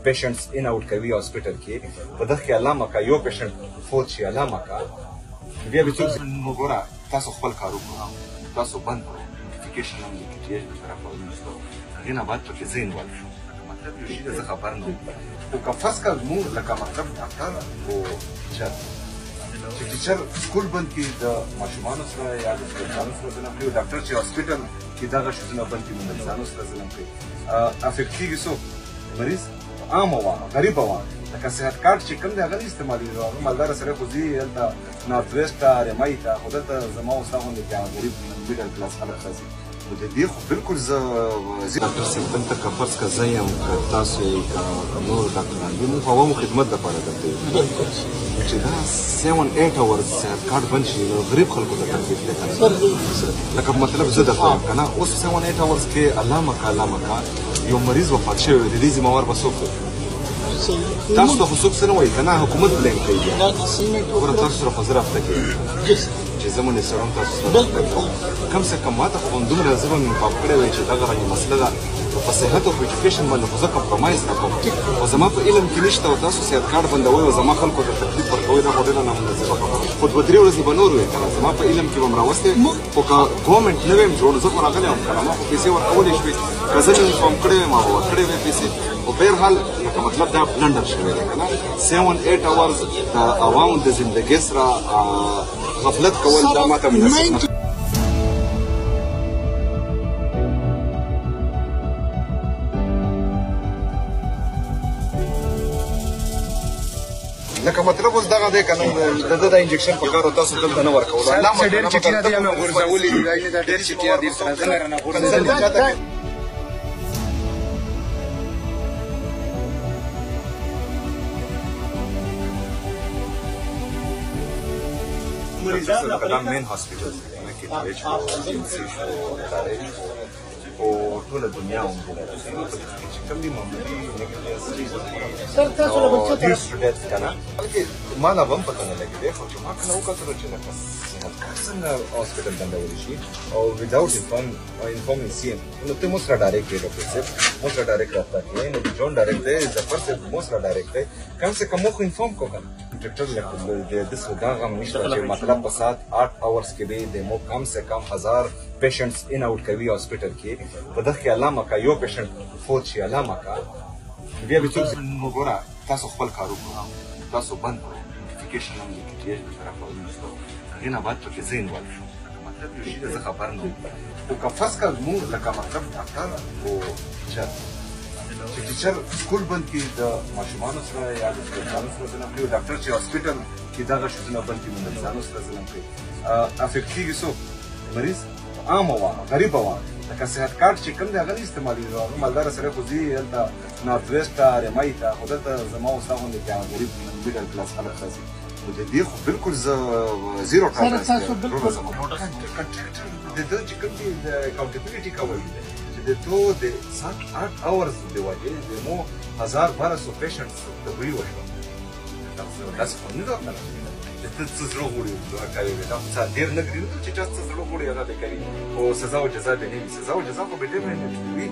پیشنټس ان اوټ کوي هاسپټل کې په دغه کې الله مکا یو پیشنټ فوت شي الله مکا بیا به څوک وګوره تاسو خپل کار وکړئ تاسو بند کړئ نوټیفیکیشن هم لیکي چې طرف ورنستو هغه نه بعد پکې زین ورشو مطلب یو شی زه خبر نه او که فرض کړه مو لکه مطلب ډاکټر او ټیچر سکول بند کې د ماشومانو سره یا د ځوانانو سره ظلم کوي ډاکټر چې هاسپټل کې دغه شیزونه بند کې د ځوانانو سره ظلم کوي افیکټ کېږي څوک مریض عام وه غریب وه لکه صحت کارت چې کوم دی هغه نه استعمالېږي هغه مالداره سړی خو ځي هلته نارت ویسټ ته رمۍ ته خو دلته زما او ستا غوندې چې غریب میډل کلاس خلک راځي نو د دې خو بلکل زه ډاکټر صاحب دلته که فرض که زه یم که تاسو یې که نور ډاکټران دي موږ عوامو خدمت دپاره دلته یو چې دا 7-8 اورز صحت کارت بند شي نو غریب خلکو ته تکلیف دی که نه لکه مطلب زه درته وایم که نه اوس 7-8 اورز کې الله مکا یو مریض وفات شوی دی د دې ذمهوار به څوک دی تاسو ته خو څوک څه نه وایي که نه حکومت بلیم کوي ګوره تاسو سره خو زه رابطه کوم چې زه مونې سره هم تاسو سره رابطه کوم کم سے کم ما ته خو همدومره زه به مې انفام کړی وی چې دغه رنګې مسله ده په صحت او په ایجوکیشن باندې خو زه کمپرومایز نه کوم خو زما په علم کې نشته او تاسو صحت کارت بندوئ او زما خلکو ته تکلیف ورکوئ دا خو ډېره نامناسبه خبره خو 2-3 ورځې به نور وي که نه زما په علم کې به م راوستی خو که ګورمنټ نه ویم جوړ زه خو راغلی وم که نه ما خو پیسې ورکولی شوې که زه مې انفام کړی وی ما به ورکړی وی پیسې خو بهرحال لکه مطلب دا بلنډر شوی دی که نه 7-8 اورز د عوامو د زندګۍ سره غفلت کول دا ماته مناسب نه لکه مطلب اوس دغه دی که نه د ده د انجکشن په کار او تاسو دلته نه ورکولو ډېر چټیات یې مې غورځولي دي ډېر چټیات دي سره زه رانه غورځولي دا مین هاسپټل دی کې او ټوله دنیا هم چې کوم دي معمولي ډېر که نه بلکې ما لا به هم پته نه لګېدی خو چې ما کله وکتلو چې لکه صحت کار څنګه هاسپټل بندولی شي او وداوټ انفارمینګ سی ایم نو ته مو سره ډایرکټ دی ډاکټر صاحب مو سره ډایرکټ رابطه کوي نو جون ډایرکټ دی ظفر صاحب مو سره ډایرکټ دی کم سے کم مو خو انفارم کو که نه ډاکټر لکه داسې دا غم نشته چې مطلب په ساعت 8 اورز کې به د مو کم سے کم 1000 پیشنټس ان اوټ کوي هاسپټل کې په دغه کې الله مکا یو پیشنټ فوت شي الله مکا بیا به څوک وګوره تاسو خپل کار وکړئ تاسو بند کړئ نوټیفیکیشن هم لیکي چې طرف ورنستو هغې نه بعد پکې زین ورشو مطلب یو شي زه خبر نه او که فرض کړه مونږ لکه مطلب ډاکټر او ټیچر سکول بند کې د ماشومانو سره یا د ځوانانو سره ظلم کوي ډاکټر چې هاسپټل کې دغه شیزونه بند کې د ځوانانو سره ظلم کوي افیکټ کېږي څوک مریض عام وه غریب وه لکه صحت کارت چې کوم دی هغه نه استعمالېږي هغه مالداره سړی خو ځي هلته نارت ویسټ ته رمۍ ته خو دلته زما او ستا غوندې چې غریب میډل کلاس خلک راځي نو د دې خو بلکل زه زیرو ټالرنس د ده چې کوم دي د اکاونټیبلټي کول دی چې د تو د 7-8 اورز د وجې د مو 1200 پیشنټس تبري وشوه داسې خو نه ده که نه ته څه زړه غواړي دغه کوي دا خو ډېر نه ګري چې چا څه زړه غواړي هغه به کوي خو سزا او جزا به نه وي سزا او جزا خو به ډېر نه وي